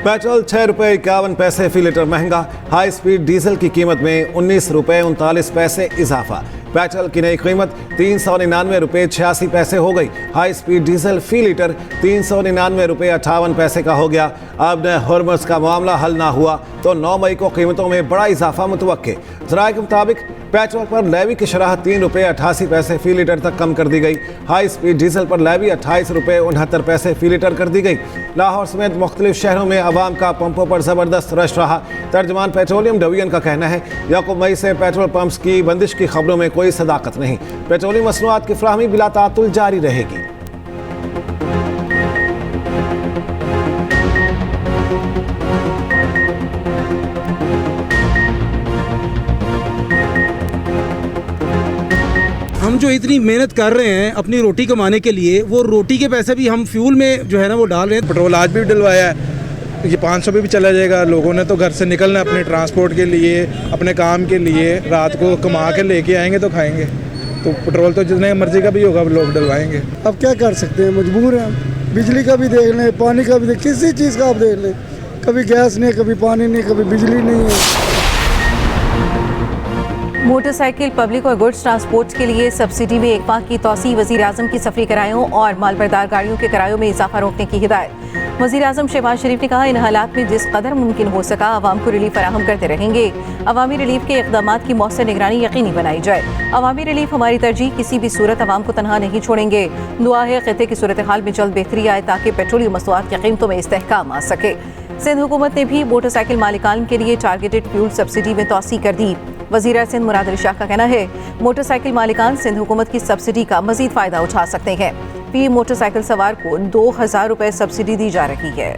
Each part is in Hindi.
पेट्रोल 6 रुपये 51 पैसे फी लीटर महंगा। हाई स्पीड डीजल की कीमत में 19 रुपये 39 पैसे इजाफा। पेट्रोल की नई कीमत 399 रुपये 86 पैसे हो गई। हाई स्पीड डीजल फी लीटर 399 रुपये 58 पैसे का हो गया। अब न हॉर्मस का मामला हल ना हुआ तो 9 मई को कीमतों में बड़ा इजाफा मुतवक्के। ज़राए के मुताबिक पेट्रोल पर लेवी की शरह 3 रुपये 88 पैसे फी लीटर तक कम कर दी गई। हाई स्पीड डीजल पर लेवी 28 रुपये 69 पैसे फी लीटर कर दी गई। लाहौर समेत मुख्तलिफ शहरों में अवाम का पंपों पर ज़बरदस्त रश रहा। तर्जमान पेट्रोलियम डिवीजन का कहना है याकूब मई से पेट्रोल पंप्स की बंदिश की खबरों में कोई सदाकत नहीं। पेट्रोलियम मसनूआत की फराहमी बिला तातुल जारी रहेगी। हम जो इतनी मेहनत कर रहे हैं अपनी रोटी कमाने के लिए, वो रोटी के पैसे भी हम फ्यूल में जो है ना वो डाल रहे हैं। पेट्रोल आज भी डलवाया है, ये 500 पे भी चला जाएगा। लोगों ने तो घर से निकलना अपने ट्रांसपोर्ट के लिए, अपने काम के लिए, रात को कमा के लेके आएंगे तो खाएंगे। तो पेट्रोल तो जितने मर्जी का भी होगा लोग डलवाएंगे। अब क्या कर सकते हैं, मजबूर हैं हम। बिजली का भी देख लें, पानी का भी देख, किसी चीज़ का आप देख लें, कभी गैस नहीं, कभी पानी नहीं, कभी बिजली नहीं है। मोटरसाइकिल, पब्लिक और गुड्स ट्रांसपोर्ट के लिए सब्सिडी में 1 माह की तौसी। वज़ीर आज़म की सफरी किरायों और मालबरदार गाड़ियों के किरायों में इजाफा रोकने की हिदायत। वज़ीर आज़म शहबाज शरीफ ने कहा इन हालात में जिस कदर मुमकिन हो सका आवाम को रिलीफ फराहम करते रहेंगे। अवामी रिलीफ के इक़दाम की मौसर निगरानी यकीनी बनाई जाए। अवामी रिलीफ हमारी तरजीह, किसी भी सूरत अवाम को तनहा नहीं छोड़ेंगे। दुआ है ख़ित्ते की सूरत हाल में जल्द बेहतरी आए ताकि पेट्रोलियम मसनूआत की कीमतों में इस्तेहकाम आ सके। सिंध हुकूमत ने भी मोटरसाइकिल मालिकान के लिए टारगेटेड फ्यूल सब्सिडी में तौसी कर दी। वज़ीर सिंध मुराद अली शाह का कहना है मोटरसाइकिल मालिकान सिंध हुकूमत की सब्सिडी का मजीद फ़ायदा उठा सकते हैं। फी मोटरसाइकिल सवार को 2000 रुपये सब्सिडी दी जा रही है।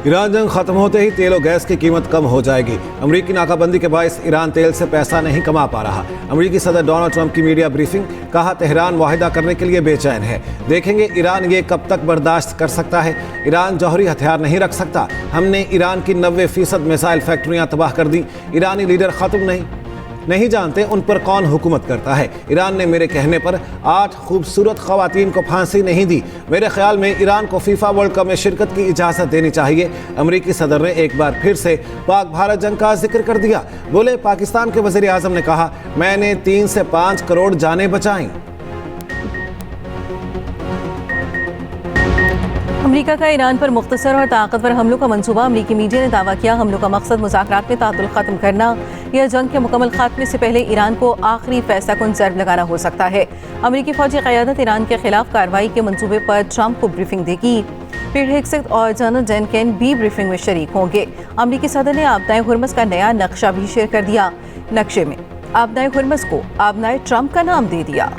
ईरान जंग खत्म होते ही तेल और गैस की कीमत कम हो जाएगी। अमरीकी नाकाबंदी के बायस ईरान तेल से पैसा नहीं कमा पा रहा। अमरीकी सदर डोनाल्ड ट्रंप की मीडिया ब्रीफिंग, कहा तेहरान वाहिदा करने के लिए बेचैन है। देखेंगे ईरान ये कब तक बर्दाश्त कर सकता है। ईरान जौहरी हथियार नहीं रख सकता। हमने ईरान की 90% मिसाइल फैक्ट्रियाँ तबाह कर दी। ईरानी लीडर खत्म नहीं जानते उन पर कौन हुकूमत करता है। ईरान ने मेरे कहने पर 8 खूबसूरत ख़वातीन को फांसी नहीं दी। मेरे ख्याल में ईरान को फीफा वर्ल्ड कप में शिरकत की इजाज़त देनी चाहिए। अमरीकी सदर ने एक बार फिर से पाक भारत जंग का जिक्र कर दिया। बोले पाकिस्तान के वज़ीर आज़म ने कहा मैंने 3 से 5 करोड़ जानें बचाईं। अमरीका का ईरान पर मुख्तसर और ताकतवर हमलों का मंसूबा। अमरीकी मीडिया ने दावा किया हमलों का मकसद मुज़ाकरात में तातुल ख़त्म करना या जंग के मुकम्मल खात्मे से पहले ईरान को आखिरी फैसला कुन ज़र्ब लगाना हो सकता है। अमरीकी फ़ौजी क़यादत ईरान के खिलाफ कार्रवाई के मंसूबे पर ट्रंप को ब्रीफिंग देगी। पीट हेगसेथ और जनरल जेनकिन भी ब्रीफिंग में शरीक होंगे। अमरीकी सदर ने आबनाए हुर्मस का नया नक्शा भी शेयर कर दिया। नक्शे में आबनाए हुर्मस को आबनाए ट्रंप का नाम दे दिया।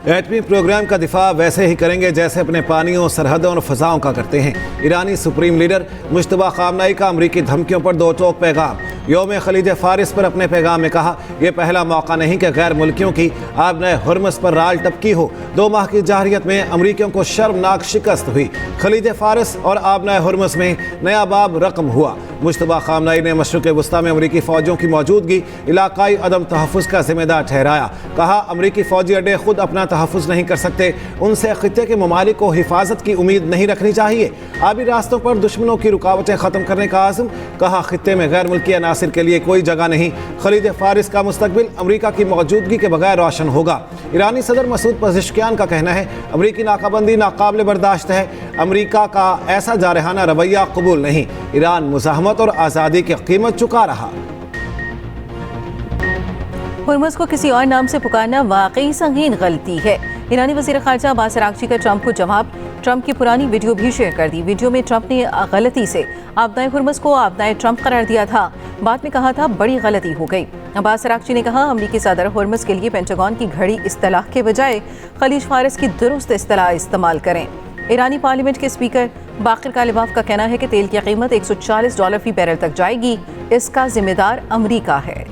एटमी प्रोग्राम का दिफा वैसे ही करेंगे जैसे अपने पानियों, सरहदों और फ़ज़ाओं का करते हैं। ईरानी सुप्रीम लीडर मुश्तबा ख़ामनेई का अमरीकी धमकियों पर दो टोक पैगाम। योम खलीज फ़ारिस पर अपने पैगाम में कहा यह पहला मौका नहीं कि गैर मुल्कियों की आबनाए हुर्मस पर राल टपकी हो। 2 माह की जारियत में अमरीकियों को शर्मनाक शिकस्त हुई। खलीज फ़ारिस और आबनाए हुर्मस में नया बाब रकम हुआ। मुश्तबा ख़ामनेई ने मशरिक़ वस्ता में अमरीकी फ़ौजियों की मौजूदगी इलाकाई अदम तहफ़्फ़ुज़ का जिम्मेदार ठहराया। कहा अमरीकी फ़ौजी अड्डे खुद अपना तहफ़्फ़ुज़ नहीं कर सकते, उनसे ख़ित्ते के ममालिक को हिफाजत की उम्मीद नहीं रखनी चाहिए। आबी रास्तों पर दुश्मनों की रुकावटें ख़त्म करने का आज़म। कहा ख़ित्ते में गैर मुल्की अनासिर के लिए कोई जगह नहीं। खलीज फ़ारिस का मुस्तकबिल अमरीका की मौजूदगी के बगैर रोशन होगा। ईरानी सदर मसूद पज़ेश्कियान का कहना है अमरीकी नाकाबंदी नाकाबिल बर्दाश्त है। अमरीका का ऐसा जारहाना रवैया कबूल नहीं। ईरान मुज़ाहमत और आज़ादी की कीमत चुका रहा। हुर्मुज़ को किसी और नाम से पुकारना वाकई संगीन गलती है। ईरानी वज़ीर ख़ारजा अब्बास अराग़ची का ट्रंप को जवाब। ट्रंप की पुरानी वीडियो भी शेयर कर दी। वीडियो में ट्रंप ने गलती से आबनाए हुर्मुज़ को आबनाए ट्रंप करार दिया था। बाद में कहा था बड़ी गलती हो गई। अब्बास अराग़ची ने कहा अमरीकी सदर हुर्मुज़ के लिए पेंटागन की घड़ी इस्तिलाह के बजाय खलीज फ़ारिस की दुरुस्त इस्तिलाह इस्तेमाल करें। ईरानी पार्लियामेंट के स्पीकर बाक़िर कालिबाफ का कहना है कि तेल की कीमत $140 फी बैरल तक जाएगी। इसका जिम्मेदार अमरीका है।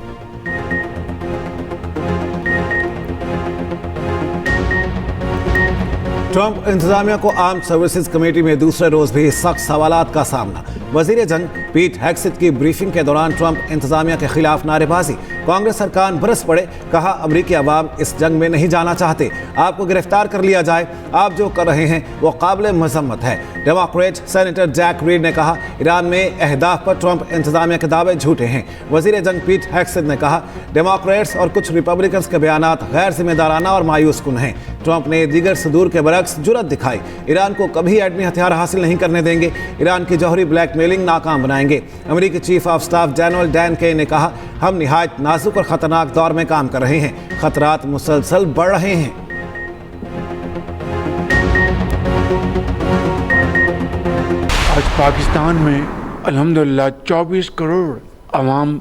ट्रंप इंतजामिया को आर्म्ड सर्विसेज कमेटी में दूसरे रोज भी सख्त सवालात का सामना। वजीर जंग पीट हेग्सेथ की ब्रीफिंग के दौरान ट्रंप इंतजामिया के खिलाफ नारेबाजी। कांग्रेस सरकार बरस पड़े, कहा अमरीकी अवाम इस जंग में नहीं जाना चाहते, आपको गिरफ्तार कर लिया जाए, आप जो कर रहे हैं वो काबिल मजम्मत है। डेमोक्रेट सेनेटर जैक रीड ने कहा ईरान में अहदाफ पर ट्रंप इंतजामिया के दावे झूठे हैं। वजीर जंग पीट हेग्सेथ ने कहा डेमोक्रेट्स और कुछ रिपब्लिकन्स के बयानात गैर जिम्मेदाराना और मायूस कुन हैं। ट्रंप ने दीगर सदूर के बरक्स जुरत दिखाई, ईरान को कभी एटमी हथियार हासिल नहीं करने देंगे, ईरान की जौहरी ब्लैकमेलिंग नाकाम बनाएंगे। अमेरिकी chief of staff general Dan के ने कहा हम निहायत नाजुक और खतरनाक दौर में काम कर रहे हैं, खतरात मुसलसल बढ़ रहे हैं। आज पाकिस्तान में अल्हम्दुलिल्लाह 24 करोड़ अवाम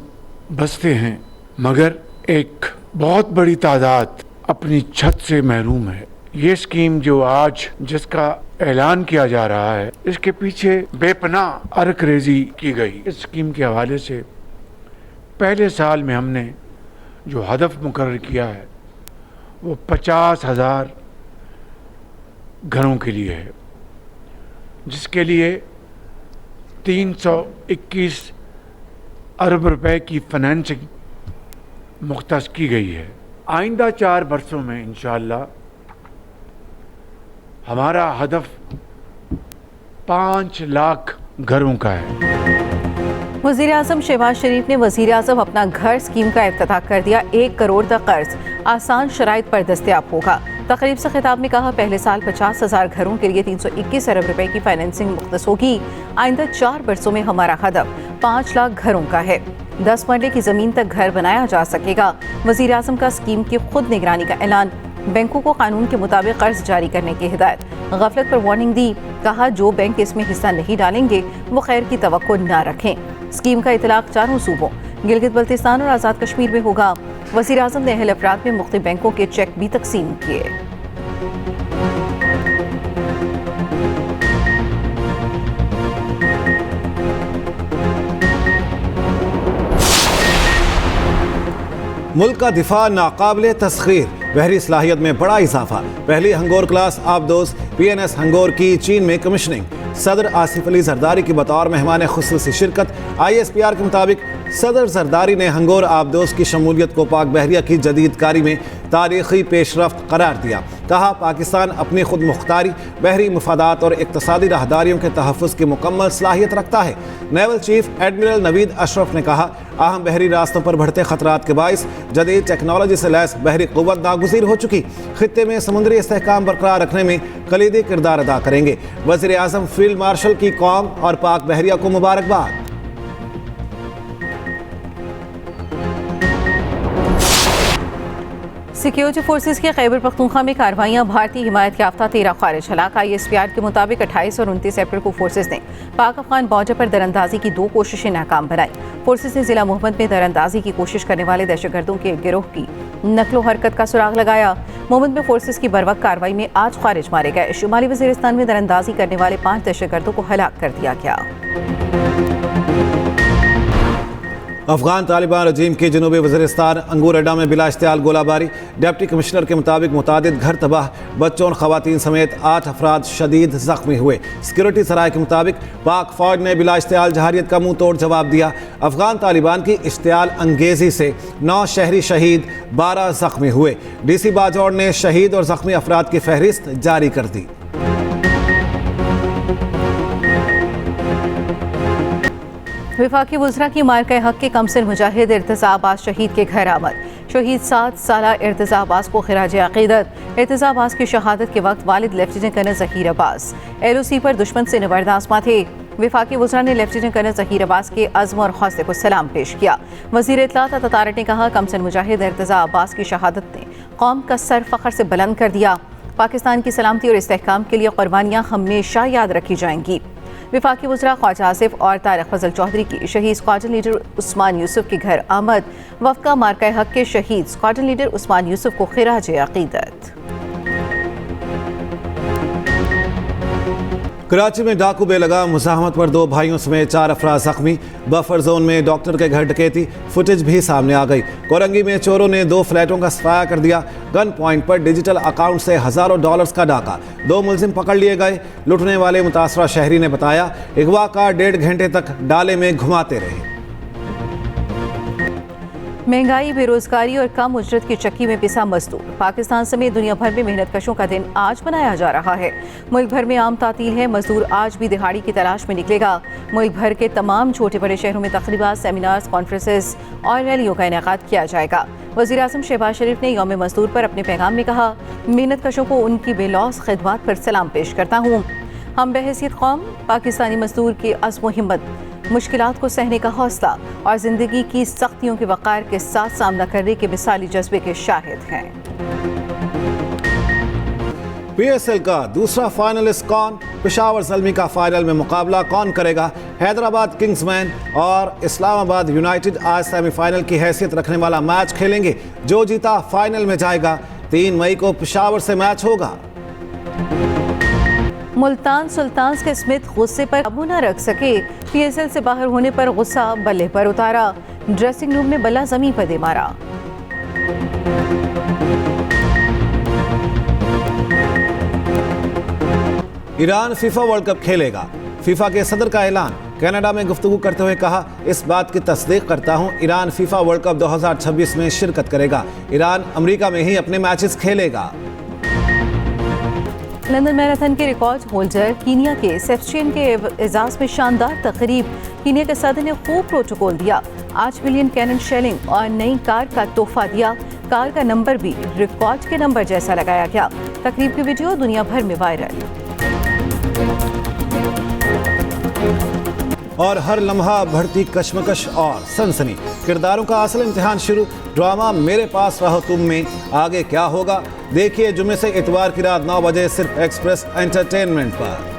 बसते हैं, मगर एक बहुत बड़ी तादाद अपनी छत से महरूम है। ये स्कीम जो आज जिसका ऐलान किया जा रहा है, इसके पीछे बेपनाह अरकरेजी की गई। इस स्कीम के हवाले से पहले साल में हमने जो हदफ मुकर्रर किया है वो 50,000 घरों के लिए है, जिसके लिए 321 अरब रुपए की फाइनेंसिंग मुख्तस की गई है। आइंदा 4 बरसों में इंशाअल्लाह हमारा हदफ 5 लाख घरों का है। वज़ीर आज़म शहबाज शरीफ ने वज़ीर आज़म अपना घर स्कीम का इफ्तिताह कर दिया। 1 करोड़ तक कर्ज आसान शराइत पर दस्तयाब होगा। तकरीब से खिताब में कहा पहले साल 50,000 घरों के लिए 321 अरब रुपए की फाइनेंसिंग मुख्तस होगी। आइंदा 4 बरसों में हमारा हदफ 5 लाख घरों का है। 10 मरले की ज़मीन तक घर बनाया जा सकेगा। वज़ीर आज़म का स्कीम की खुद निगरानी का ऐलान। बैंकों को कानून के मुताबिक कर्ज जारी करने की हिदायत। गफलत पर वार्निंग दी, कहा जो बैंक इसमें हिस्सा नहीं डालेंगे वो खैर की तवक्को न रखें। स्कीम का इतलाक 4 सूबों गिलगित बल्तिस्तान और आज़ाद कश्मीर में होगा। वज़ीर आज़म ने अहल अफराद में मुख्तलिफ बैंकों के चेक भी तकसीम किए। मुल्क का दिफा नाकाबिले तस्खीर, बहरी सलाहियत में बड़ा इजाफा। पहली हंगोर क्लास आबदोज PNS हंगोर की चीन में कमीशनिंग। सदर आसिफ अली जरदारी की बतौर मेहमान खुसूसी शिरकत। ISPR के मुताबिक सदर जरदारी ने हंगोर आबदोज की शमूलियत को पाक बहरिया की जदीद कारी में तारीखी पेशरफ्त करार दिया। कहा पाकिस्तान अपनी खुद मुख्तारी, बहरी मफादात और इक्तसादी राहदारियों के तहफ़्फ़ुज़ की मुकम्मल सलाहियत रखता है। Naval chief admiral Naveed Ashraf ने कहा अहम बहरी रास्तों पर बढ़ते खतरात के बाइस जदीद टेक्नोलॉजी से लैस बहरी क़ुव्वत नागुज़ीर हो चुकी, खित्ते में समुद्री इस्तेहकाम बरकरार रखने में कलीदी किरदार अदा करेंगे। वज़ीर आज़म फील्ड मार्शल की कौम और पाक बहरिया को मुबारकबाद। सिक्योरिटी फोर्सेज की खैबर पख्तूनख्वा में कार्रवाइयां। भारतीय हिमायत याफ्ता 13 खारिज हलाक। ISPR के मुताबिक 28 और 29 अप्रैल को फोर्सेज ने पाक अफगान बॉर्डर पर दरअंदाजी की 2 कोशिशें नाकाम बनाई। फोर्सेज ने जिला मोहम्मद में दरअंदाजी की कोशिश करने वाले दहशतगर्दों के गिरोह की नकलो हरकत का सुराग लगाया। मोहम्मद में फोर्सेज की बरवक्त कार्रवाई में 8 खारिज मारे गए। शुमाली वजीरिस्तान में दरअंदाजी करने वाले 5 दहशतगर्दों को हलाक कर दिया गया। अफगान तालिबान रजीम के जनूबी वज़ीरिस्तान अंगूर अड्डा में बिला इश्तियाल गोलाबारी। डिप्टी कमिश्नर के मुताबिक मुतादिद घर तबाह, बच्चों और ख़वातीन समेत 8 अफराद शदीद ज़ख्मी हुए। सिक्योरिटी सराय के मुताबिक पाक फ़ौज ने बिला इश्तियाल जहारियत का मुंह तोड़ जवाब दिया। अफगान तालिबान की इश्तियाल अंगेज़ी से 9 शहरी शहीद, 12 ज़ख्मी हुए। DC बाजौड़ ने शहीद और ज़ख्मी अफराद की फहरिस्त जारी कर दी। वफाकी वज़रा की मार्का हक के कमसिन मुजाहिद इर्तिज़ा अब्बास शहीद के घर आमद। शहीद 7 साला इर्तिज़ा अब्बास को खिराज अक़ीदत। इर्तिज़ा अब्बास की शहादत के वक्त वालिद lieutenant colonel Zaheer Abbas LOC पर दुश्मन से निबर्द आज़मा थे। वफाकी वज़रा ने लेफ्टिनेंट कर्नल ज़हीर अब्बास के अज़्म और हौसले को सलाम पेश किया। वज़ीर इत्तलात अतातारट ने कहा कमसिन मुजाहिद इर्तिज़ा अब्बास की शहादत ने कौम का सर फ़ख्र से बुलंद कर दिया। पाकिस्तान की सलामती और इस्तेहकाम के लिए कुर्बानियाँ हमेशा याद रखी जाएंगी। वफाकी वज़रा ख्वाजा आसिफ और तारिक फजल चौधरी की शहीद स्क्वाड्रन लीडर उस्मान यूसुफ के घर आमद। वफ़द का मार्का हक के शहीद स्क्वाड्रन लीडर उस्मान यूसुफ को खिराज अक़ीदत। कराची में डाकू बेलगाम मुज़ाहमत पर 2 भाइयों समेत 4 अफराद जख्मी। बफर जोन में डॉक्टर के घर डकैती, फुटेज भी सामने आ गई। कोरंगी में चोरों ने 2 फ्लैटों का सफाया कर दिया। गन पॉइंट पर डिजिटल अकाउंट से हज़ारों डॉलर्स का डाका। 2 मुलजिम पकड़ लिए गए। लुटने वाले मुतासरा शहरी ने बताया, अगवाकार 1.5 घंटे तक डाले में घुमाते रहे। महंगाई, बेरोजगारी और कम उजरत की चक्की में पिसा मजदूर। पाकिस्तान समेत दुनिया भर में मेहनत कशों का दिन आज मनाया जा रहा है। मुल्क भर में आम तातील है। मजदूर आज भी दिहाड़ी की तलाश में निकलेगा। मुल्क भर के तमाम छोटे बड़े शहरों में तकरीबात, सेमिनार्स, कॉन्फ्रेंसेस और रैलियों का इनेकाद किया जाएगा। वज़ीर आज़म शहबाज शरीफ ने यौम मजदूर पर अपने पैगाम में कहा, मेहनत कशों को उनकी बेलौस खिदमत पर सलाम पेश करता हूँ। हम बहैसियत कौम पाकिस्तानी मजदूर की अज़्म व हिम्मत, मुश्किलात को सहने का हौसला और ज़िंदगी की सख्तियों के वक़ार के साथ सामना करने के मिसाली जज्बे के शाहिद हैं। PSL का दूसरा फाइनलिस्ट कौन? पेशावर ज़ल्मी का फाइनल में मुकाबला कौन करेगा? हैदराबाद किंग्समैन और इस्लामाबाद यूनाइटेड आज सेमीफाइनल की हैसियत रखने वाला मैच खेलेंगे। जो जीता फाइनल में जाएगा। 3 मई को पेशावर से मैच होगा। मुल्तान सुल्तान्स के स्मिथ गुस्से पर काबू न रख सके। PSL से बाहर होने पर गुस्सा बल्ले पर उतारा। ड्रेसिंग रूम में बल्ला जमीन पर दे मारा। ईरान फीफा वर्ल्ड कप खेलेगा। फीफा के सदर का ऐलान। कनाडा में गुफ्तगू करते हुए कहा, इस बात की तस्दीक करता हूं, ईरान फीफा वर्ल्ड कप 2026 में शिरकत करेगा। ईरान अमेरिका में ही अपने मैचेस खेलेगा। लंदन मैराथन के रिकॉर्ड होल्डर कीनिया के सेफ्चेन के एजाज में शानदार तकरीब। कीनिया के सदर ने खूब प्रोटोकॉल दिया। 8 मिलियन कैनन शेलिंग और नई कार का तोहफा दिया। कार का नंबर भी रिकॉर्ड के नंबर जैसा लगाया गया। तकरीब की वीडियो दुनिया भर में वायरल। और हर लम्हा बढ़ती कश्मकश और सनसनी। किरदारों का असल इम्तिहान शुरू। ड्रामा मेरे पास रहो तुम में आगे क्या होगा, देखिए जुमे से इतवार की रात 9 बजे सिर्फ एक्सप्रेस एंटरटेनमेंट पर।